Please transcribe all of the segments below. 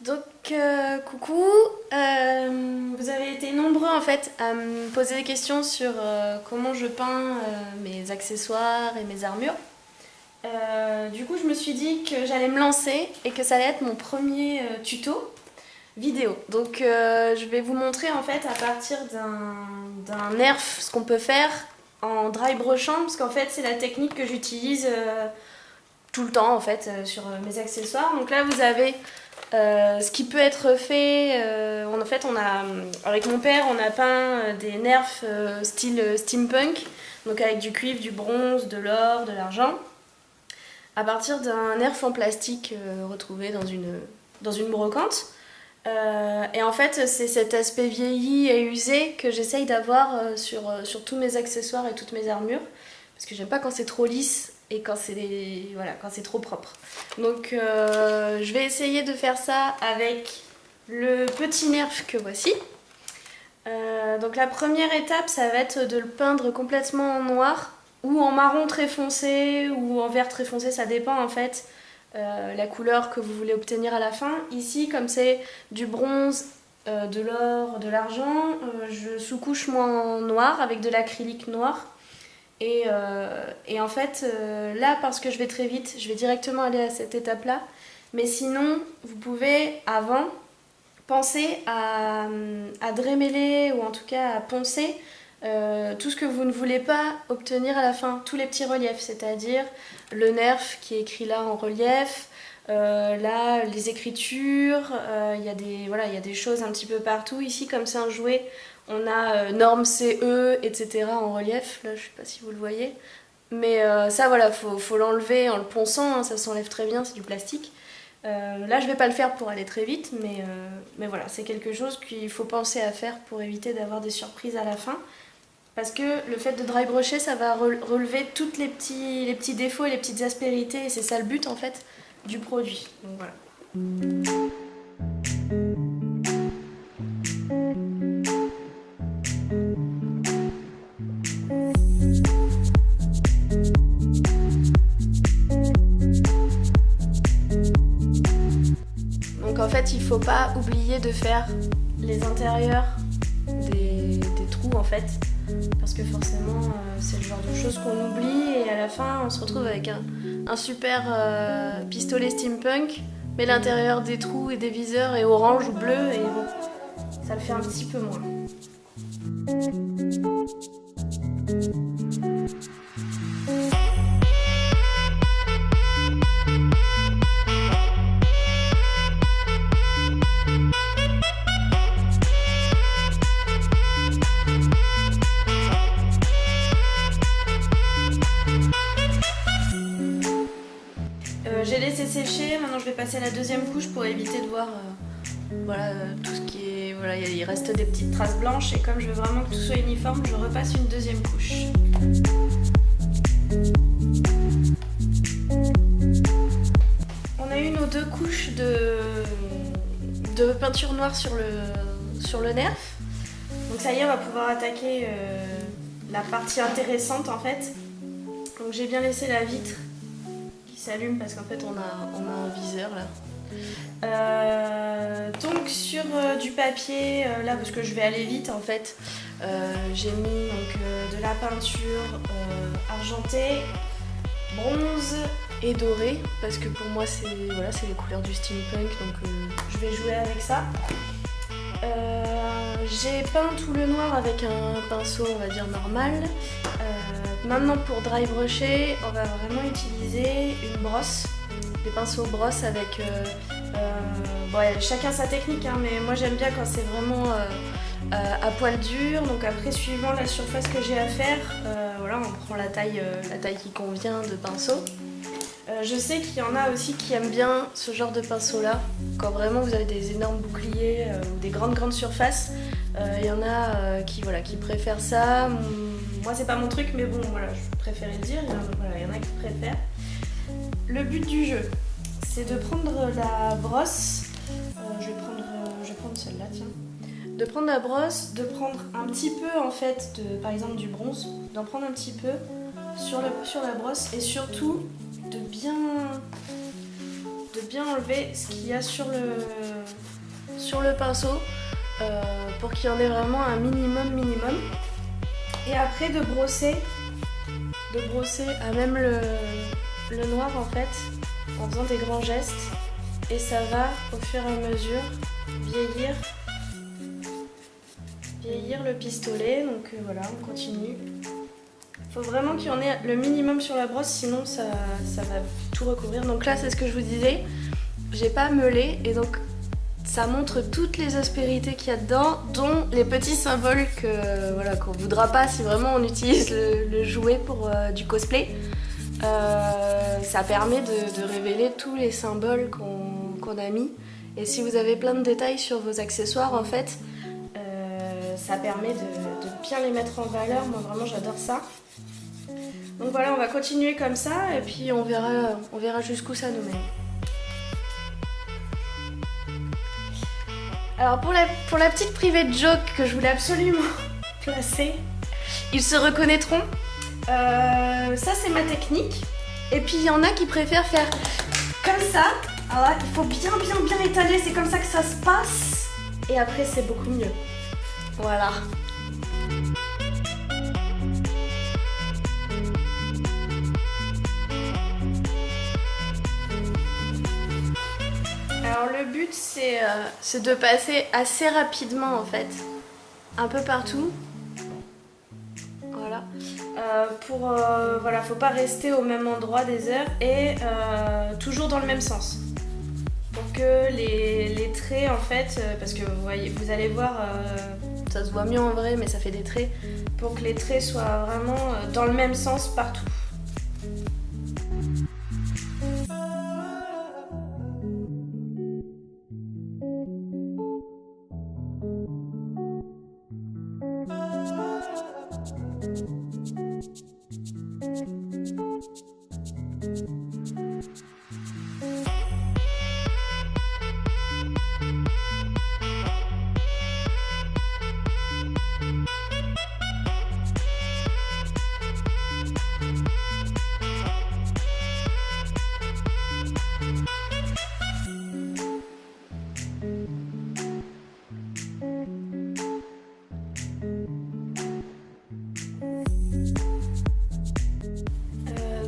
Donc coucou, vous avez été nombreux en fait à me poser des questions sur comment je peins mes accessoires et mes armures. Du coup je me suis dit que j'allais me lancer et que ça allait être mon premier tuto vidéo. Donc je vais vous montrer en fait à partir d'un nerf ce qu'on peut faire en dry brushant parce qu'en fait c'est la technique que j'utilise tout le temps en fait sur mes accessoires. Donc là vous avez ce qui peut être fait, en fait, avec mon père, on a peint des nerfs style steampunk, donc avec du cuivre, du bronze, de l'or, de l'argent, à partir d'un nerf en plastique retrouvé dans une brocante. Et en fait, c'est cet aspect vieilli et usé que j'essaye d'avoir sur tous mes accessoires et toutes mes armures, parce que j'aime pas quand c'est trop lisse et voilà, quand c'est trop propre. Donc je vais essayer de faire ça avec le petit nerf que voici. Donc la première étape, ça va être de le peindre complètement en noir ou en marron très foncé ou en vert très foncé, ça dépend en fait la couleur que vous voulez obtenir à la fin. Ici, comme c'est du bronze, de l'or, de l'argent, je sous-couche moi en noir avec de l'acrylique noir. Et en fait, là, parce que je vais très vite, je vais directement aller à cette étape-là. Mais sinon, vous pouvez, avant, penser à drémêler ou en tout cas à poncer tout ce que vous ne voulez pas obtenir à la fin, tous les petits reliefs, c'est-à-dire le nerf qui est écrit là en relief, là les écritures, voilà, y a des choses un petit peu partout. Ici, comme c'est un jouet, on a norme CE, etc. en relief, là je sais pas si vous le voyez. Mais ça voilà, faut l'enlever en le ponçant, hein, ça s'enlève très bien, c'est du plastique. Là je vais pas le faire pour aller très vite, mais voilà, c'est quelque chose qu'il faut penser à faire pour éviter d'avoir des surprises à la fin. Parce que le fait de dry brusher, ça va relever tous les petits défauts et les petites aspérités, et c'est ça le but en fait du produit. Donc voilà. Donc en fait, il faut pas oublier de faire les intérieurs des trous en fait, parce que forcément c'est le genre de choses qu'on oublie et à la fin on se retrouve avec un super pistolet steampunk, mais l'intérieur des trous et des viseurs est orange ou bleu et bon, ça le fait un petit peu moins. J'ai laissé sécher, maintenant je vais passer à la deuxième couche pour éviter de voir voilà, tout ce qui est... Voilà, il reste des petites traces blanches et comme je veux vraiment que tout soit uniforme, je repasse une deuxième couche. On a eu nos deux couches de peinture noire sur le nerf. Donc ça y est, on va pouvoir attaquer la partie intéressante en fait. Donc j'ai bien laissé la vitre s'allume parce qu'en fait on a un viseur là. Donc sur du papier là parce que je vais aller vite en fait, j'ai mis donc de la peinture argentée, bronze et doré parce que pour moi c'est voilà, c'est les couleurs du steampunk, donc je vais jouer avec ça. J'ai peint tout le noir avec un pinceau on va dire normal. Maintenant pour dry brusher, on va vraiment utiliser une brosse, des pinceaux brosse avec... bon, chacun sa technique, hein, mais moi j'aime bien quand c'est vraiment à poil dur. Donc après, suivant la surface que j'ai à faire, voilà, on prend la taille qui convient de pinceau. Je sais qu'il y en a aussi qui aiment bien ce genre de pinceau-là. Quand vraiment vous avez des énormes boucliers ou des grandes surfaces, il y en a qui préfèrent ça. Moi c'est pas mon truc, mais bon voilà, je préférais le dire, il y en a qui préfèrent. Le but du jeu, c'est de prendre la brosse, je vais prendre celle-là, tiens. De prendre la brosse, de prendre un petit peu en fait, par exemple du bronze, d'en prendre un petit peu sur la brosse et surtout de bien bien enlever ce qu'il y a sur le pinceau pour qu'il y en ait vraiment un minimum. Et après de brosser à même le noir en fait, en faisant des grands gestes. Et ça va au fur et à mesure vieillir le pistolet. Donc voilà, on continue. Il faut vraiment qu'il y en ait le minimum sur la brosse, sinon ça va tout recouvrir. Donc là, c'est ce que je vous disais, j'ai pas meulé et donc ça montre toutes les aspérités qu'il y a dedans, dont les petits symboles qu'on voudra pas si vraiment on utilise le jouet pour du cosplay. Ça permet de révéler tous les symboles qu'on a mis. Et si vous avez plein de détails sur vos accessoires, en fait, ça permet de bien les mettre en valeur. Moi, vraiment, j'adore ça. Donc voilà, on va continuer comme ça et puis on verra jusqu'où ça nous mène. Alors pour la petite private joke que je voulais absolument placer, ils se reconnaîtront. Ça c'est ma technique. Et puis il y en a qui préfèrent faire comme ça. Alors là, il faut bien étaler, c'est comme ça que ça se passe. Et après c'est beaucoup mieux. Voilà. Alors le but c'est de passer assez rapidement en fait, un peu partout. Voilà. Voilà, faut pas rester au même endroit des heures et toujours dans le même sens. Pour que les traits en fait, parce que vous allez voir, ça se voit mieux en vrai mais ça fait des traits, pour que les traits soient vraiment dans le même sens partout.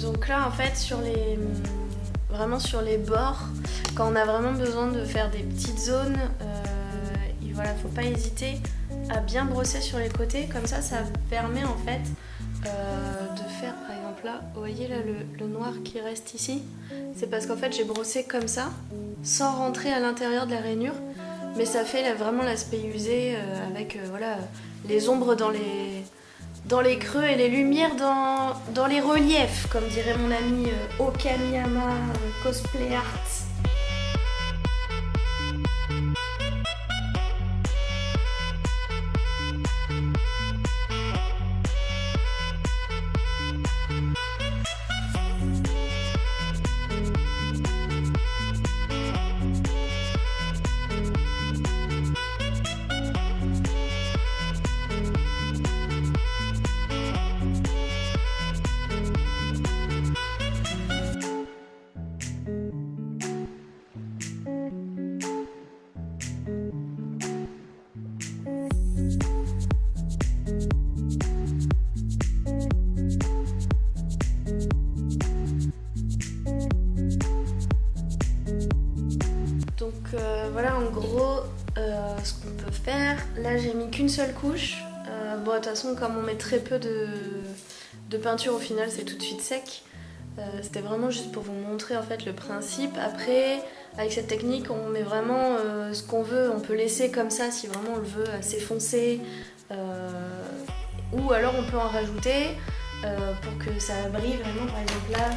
Donc là en fait vraiment sur les bords, quand on a vraiment besoin de faire des petites zones, voilà, faut pas hésiter à bien brosser sur les côtés, comme ça permet en fait de faire par exemple là, vous voyez là le noir qui reste ici, c'est parce qu'en fait j'ai brossé comme ça, sans rentrer à l'intérieur de la rainure, mais ça fait vraiment l'aspect usé avec voilà, les ombres dans les creux et les lumières dans les reliefs, comme dirait mon ami Okamiyama Cosplay Art. Voilà en gros ce qu'on peut faire. Là j'ai mis qu'une seule couche. Bon de toute façon comme on met très peu de peinture au final c'est tout de suite sec. C'était vraiment juste pour vous montrer en fait le principe. Après avec cette technique on met vraiment ce qu'on veut. On peut laisser comme ça si vraiment on le veut assez foncé. Ou alors on peut en rajouter pour que ça brille vraiment. Par exemple là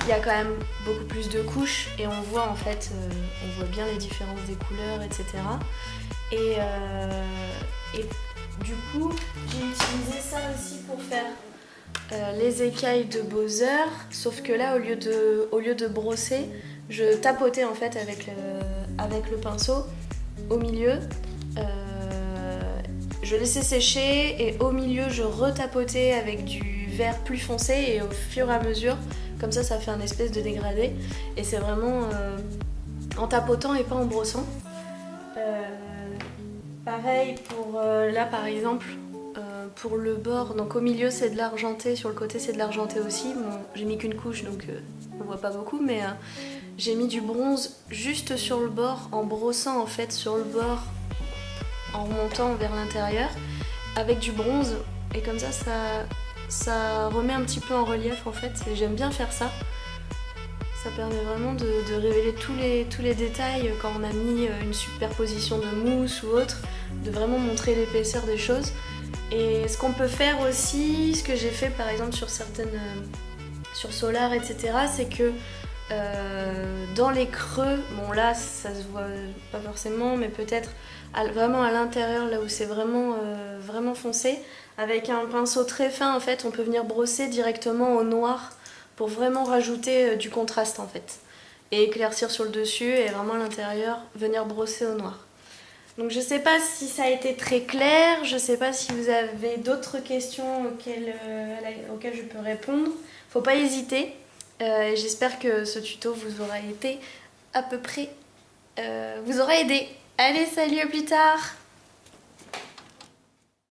il y a quand même beaucoup plus de couches et on voit en fait, on voit bien les différences des couleurs, etc. Et du coup, j'ai utilisé ça aussi pour faire les écailles de Bowser, sauf que là, au lieu de brosser, je tapotais en fait avec le pinceau au milieu. Je laissais sécher et au milieu, je retapotais avec du vert plus foncé et au fur et à mesure, Comme ça fait un espèce de dégradé. Et c'est vraiment en tapotant et pas en brossant. Pareil pour là par exemple, pour le bord, donc au milieu c'est de l'argenté, sur le côté c'est de l'argenté aussi. Bon, j'ai mis qu'une couche donc on voit pas beaucoup, mais j'ai mis du bronze juste sur le bord, en brossant en fait sur le bord, en remontant vers l'intérieur, avec du bronze. Et comme ça remet un petit peu en relief en fait, et j'aime bien faire ça. Ça permet vraiment de révéler tous les détails quand on a mis une superposition de mousse ou autre, de vraiment montrer l'épaisseur des choses. Et ce qu'on peut faire aussi, ce que j'ai fait par exemple sur sur Solar, etc., c'est que dans les creux, bon là ça se voit pas forcément, mais peut-être vraiment à l'intérieur, là où c'est vraiment foncé, avec un pinceau très fin en fait, on peut venir brosser directement au noir pour vraiment rajouter du contraste en fait. Et éclaircir sur le dessus et vraiment à l'intérieur, venir brosser au noir. Donc je sais pas si ça a été très clair, je sais pas si vous avez d'autres questions auxquelles je peux répondre. Faut pas hésiter. J'espère que ce tuto vous aura été à peu près... vous aura aidé. Allez, salut, à plus tard!